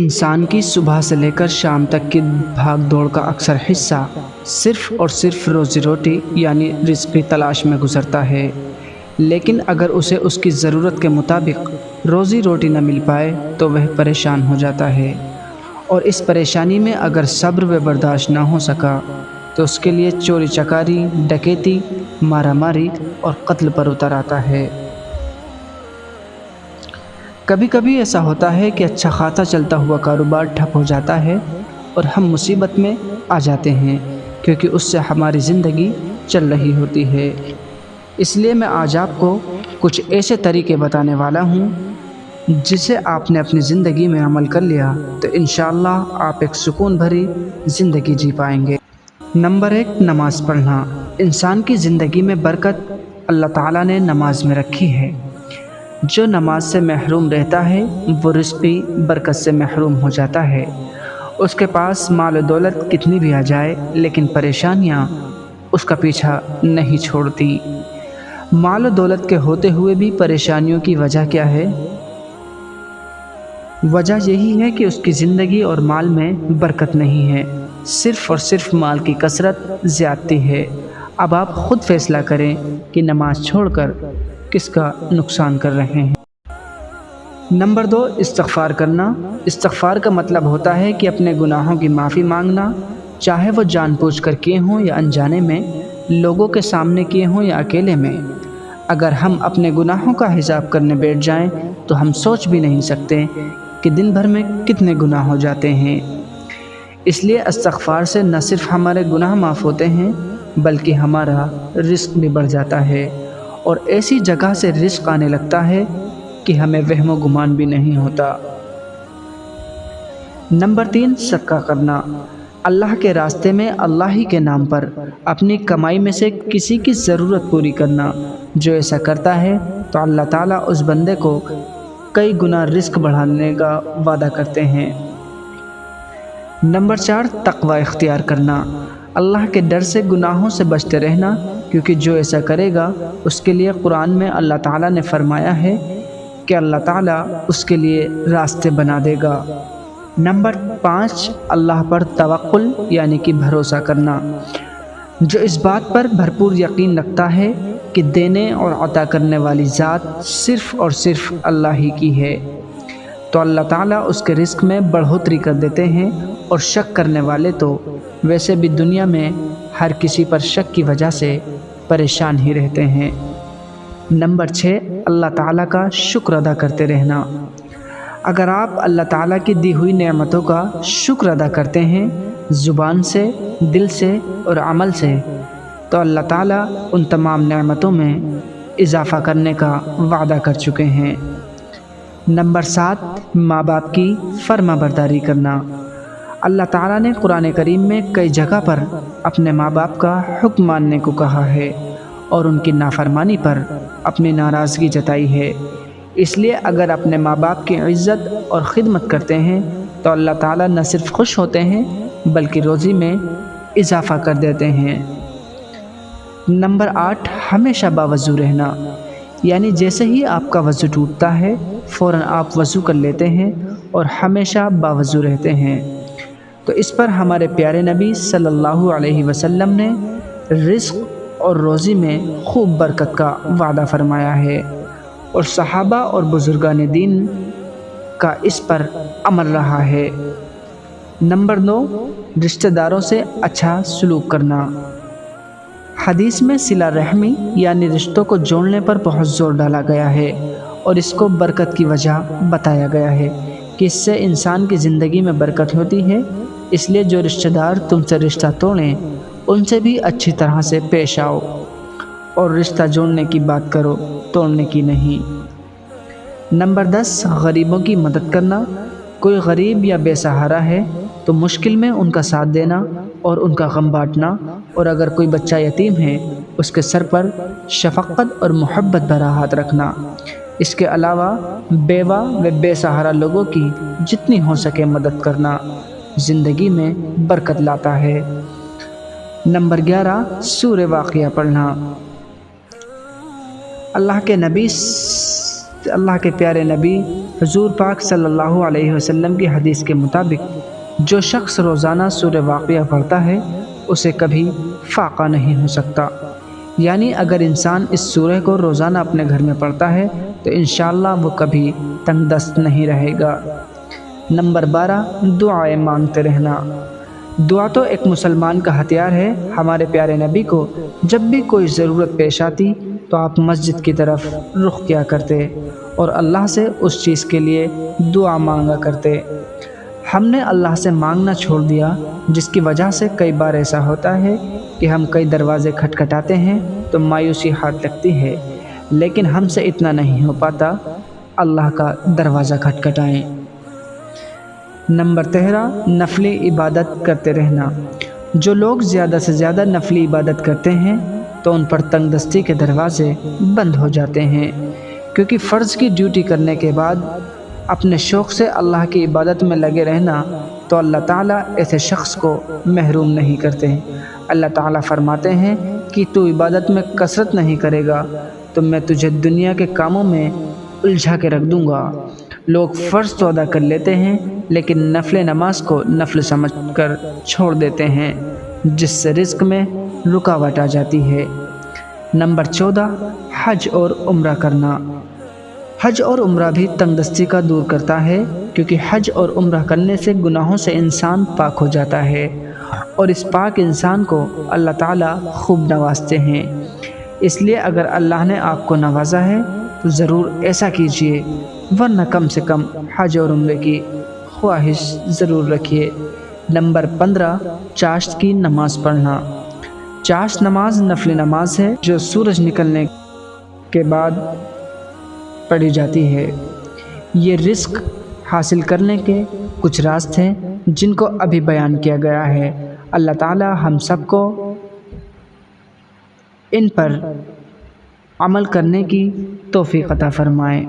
انسان کی صبح سے لے کر شام تک کی بھاگ دوڑ کا اکثر حصہ صرف اور صرف روزی روٹی یعنی رزق کی تلاش میں گزرتا ہے، لیکن اگر اسے اس کی ضرورت کے مطابق روزی روٹی نہ مل پائے تو وہ پریشان ہو جاتا ہے، اور اس پریشانی میں اگر صبر و برداشت نہ ہو سکا تو اس کے لیے چوری چکاری، ڈکیتی، مارا ماری اور قتل پر اتر آتا ہے۔ کبھی کبھی ایسا ہوتا ہے کہ اچھا خاصا چلتا ہوا کاروبار ٹھپ ہو جاتا ہے اور ہم مصیبت میں آ جاتے ہیں، کیونکہ اس سے ہماری زندگی چل رہی ہوتی ہے۔ اس لیے میں آج آپ کو کچھ ایسے طریقے بتانے والا ہوں جسے آپ نے اپنی زندگی میں عمل کر لیا تو انشاءاللہ آپ ایک سکون بھری زندگی جی پائیں گے۔ نمبر 1، نماز پڑھنا۔ انسان کی زندگی میں برکت اللہ تعالیٰ نے نماز میں رکھی ہے۔ جو نماز سے محروم رہتا ہے وہ رزق بھی برکت سے محروم ہو جاتا ہے۔ اس کے پاس مال و دولت کتنی بھی آ جائے لیکن پریشانیاں اس کا پیچھا نہیں چھوڑتی۔ مال و دولت کے ہوتے ہوئے بھی پریشانیوں کی وجہ کیا ہے؟ وجہ یہی ہے کہ اس کی زندگی اور مال میں برکت نہیں ہے، صرف اور صرف مال کی کثرت زیادتی ہے۔ اب آپ خود فیصلہ کریں کہ نماز چھوڑ کر کس کا نقصان کر رہے ہیں۔ نمبر 2، استغفار کرنا۔ استغفار کا مطلب ہوتا ہے کہ اپنے گناہوں کی معافی مانگنا، چاہے وہ جان بوجھ کر کیے ہوں یا انجانے میں، لوگوں کے سامنے کیے ہوں یا اکیلے میں۔ اگر ہم اپنے گناہوں کا حساب کرنے بیٹھ جائیں تو ہم سوچ بھی نہیں سکتے کہ دن بھر میں کتنے گناہ ہو جاتے ہیں۔ اس لیے استغفار سے نہ صرف ہمارے گناہ معاف ہوتے ہیں بلکہ ہمارا رزق بھی بڑھ جاتا ہے، اور ایسی جگہ سے رزق آنے لگتا ہے کہ ہمیں وہم و گمان بھی نہیں ہوتا۔ نمبر 3، صدقہ کرنا۔ اللہ کے راستے میں اللہ ہی کے نام پر اپنی کمائی میں سے کسی کی ضرورت پوری کرنا۔ جو ایسا کرتا ہے تو اللہ تعالیٰ اس بندے کو کئی گنا رزق بڑھانے کا وعدہ کرتے ہیں۔ نمبر 4، تقوی اختیار کرنا۔ اللہ کے ڈر سے گناہوں سے بچتے رہنا، کیونکہ جو ایسا کرے گا اس کے لیے قرآن میں اللہ تعالیٰ نے فرمایا ہے کہ اللہ تعالیٰ اس کے لیے راستے بنا دے گا۔ نمبر 5، اللہ پر توکل یعنی کہ بھروسہ کرنا۔ جو اس بات پر بھرپور یقین رکھتا ہے کہ دینے اور عطا کرنے والی ذات صرف اور صرف اللہ ہی کی ہے تو اللہ تعالیٰ اس کے رزق میں بڑھوتری کر دیتے ہیں، اور شک کرنے والے تو ویسے بھی دنیا میں ہر کسی پر شک کی وجہ سے پریشان ہی رہتے ہیں۔ نمبر 6، اللہ تعالیٰ کا شکر ادا کرتے رہنا۔ اگر آپ اللہ تعالیٰ کی دی ہوئی نعمتوں کا شکر ادا کرتے ہیں زبان سے، دل سے اور عمل سے، تو اللہ تعالیٰ ان تمام نعمتوں میں اضافہ کرنے کا وعدہ کر چکے ہیں۔ نمبر 7، ماں باپ کی فرما برداری کرنا۔ اللہ تعالیٰ نے قرآن کریم میں کئی جگہ پر اپنے ماں باپ کا حکم ماننے کو کہا ہے اور ان کی نافرمانی پر اپنی ناراضگی جتائی ہے۔ اس لیے اگر اپنے ماں باپ کی عزت اور خدمت کرتے ہیں تو اللہ تعالیٰ نہ صرف خوش ہوتے ہیں بلکہ روزی میں اضافہ کر دیتے ہیں۔ نمبر 8، ہمیشہ باوضو رہنا، یعنی جیسے ہی آپ کا وضو ٹوٹتا ہے فوراً آپ وضو کر لیتے ہیں اور ہمیشہ باوضو رہتے ہیں۔ تو اس پر ہمارے پیارے نبی صلی اللہ علیہ وسلم نے رزق اور روزی میں خوب برکت کا وعدہ فرمایا ہے، اور صحابہ اور بزرگان دین کا اس پر عمل رہا ہے۔ نمبر 9، رشتہ داروں سے اچھا سلوک کرنا۔ حدیث میں صلہ رحمی یعنی رشتوں کو جوڑنے پر بہت زور ڈالا گیا ہے، اور اس کو برکت کی وجہ بتایا گیا ہے کہ اس سے انسان کی زندگی میں برکت ہوتی ہے۔ اس لیے جو رشتہ دار تم سے رشتہ توڑیں ان سے بھی اچھی طرح سے پیش آؤ، اور رشتہ جوڑنے کی بات کرو، توڑنے کی نہیں۔ نمبر 10، غریبوں کی مدد کرنا۔ کوئی غریب یا بے سہارا ہے تو مشکل میں ان کا ساتھ دینا اور ان کا غم بانٹنا، اور اگر کوئی بچہ یتیم ہے اس کے سر پر شفقت اور محبت بھرا ہاتھ رکھنا۔ اس کے علاوہ بیوہ و بے سہارا لوگوں کی جتنی ہو سکے مدد کرنا زندگی میں برکت لاتا ہے۔ نمبر 11، سورہ واقعہ پڑھنا۔ اللہ کے پیارے نبی حضور پاک صلی اللہ علیہ وسلم کی حدیث کے مطابق جو شخص روزانہ سورہ واقعہ پڑھتا ہے اسے کبھی فاقہ نہیں ہو سکتا، یعنی اگر انسان اس سورہ کو روزانہ اپنے گھر میں پڑھتا ہے تو انشاءاللہ وہ کبھی تنگ دست نہیں رہے گا۔ نمبر 12، دعائیں مانگتے رہنا۔ دعا تو ایک مسلمان کا ہتھیار ہے۔ ہمارے پیارے نبی کو جب بھی کوئی ضرورت پیش آتی تو آپ مسجد کی طرف رخ کیا کرتے اور اللہ سے اس چیز کے لیے دعا مانگا کرتے۔ ہم نے اللہ سے مانگنا چھوڑ دیا، جس کی وجہ سے کئی بار ایسا ہوتا ہے کہ ہم کئی دروازے کھٹکھٹاتے ہیں تو مایوسی ہاتھ لگتی ہے، لیکن ہم سے اتنا نہیں ہو پاتا اللہ کا دروازہ کھٹکھٹائیں۔ نمبر 13، نفلی عبادت کرتے رہنا۔ جو لوگ زیادہ سے زیادہ نفلی عبادت کرتے ہیں تو ان پر تنگ دستی کے دروازے بند ہو جاتے ہیں، کیونکہ فرض کی ڈیوٹی کرنے کے بعد اپنے شوق سے اللہ کی عبادت میں لگے رہنا تو اللہ تعالیٰ ایسے شخص کو محروم نہیں کرتے۔ اللہ تعالیٰ فرماتے ہیں کہ تو عبادت میں کثرت نہیں کرے گا تو میں تجھے دنیا کے کاموں میں الجھا کے رکھ دوں گا۔ لوگ فرض تو ادا کر لیتے ہیں لیکن نفل نماز کو نفل سمجھ کر چھوڑ دیتے ہیں، جس سے رزق میں رکاوٹ آ جاتی ہے۔ نمبر 14، حج اور عمرہ کرنا۔ حج اور عمرہ بھی تنگ دستی کا دور کرتا ہے، کیونکہ حج اور عمرہ کرنے سے گناہوں سے انسان پاک ہو جاتا ہے اور اس پاک انسان کو اللہ تعالیٰ خوب نوازتے ہیں۔ اس لیے اگر اللہ نے آپ کو نوازا ہے تو ضرور ایسا کیجیے، ورنہ کم سے کم حج اور عمرے کی خواہش ضرور رکھیے۔ نمبر 15، چاشت کی نماز پڑھنا۔ چاشت نماز نفل نماز ہے جو سورج نکلنے کے بعد پڑھی جاتی ہے۔ یہ رزق حاصل کرنے کے کچھ راستے ہیں جن کو ابھی بیان کیا گیا ہے۔ اللہ تعالی ہم سب کو ان پر عمل کرنے کی توفیق عطا فرمائے۔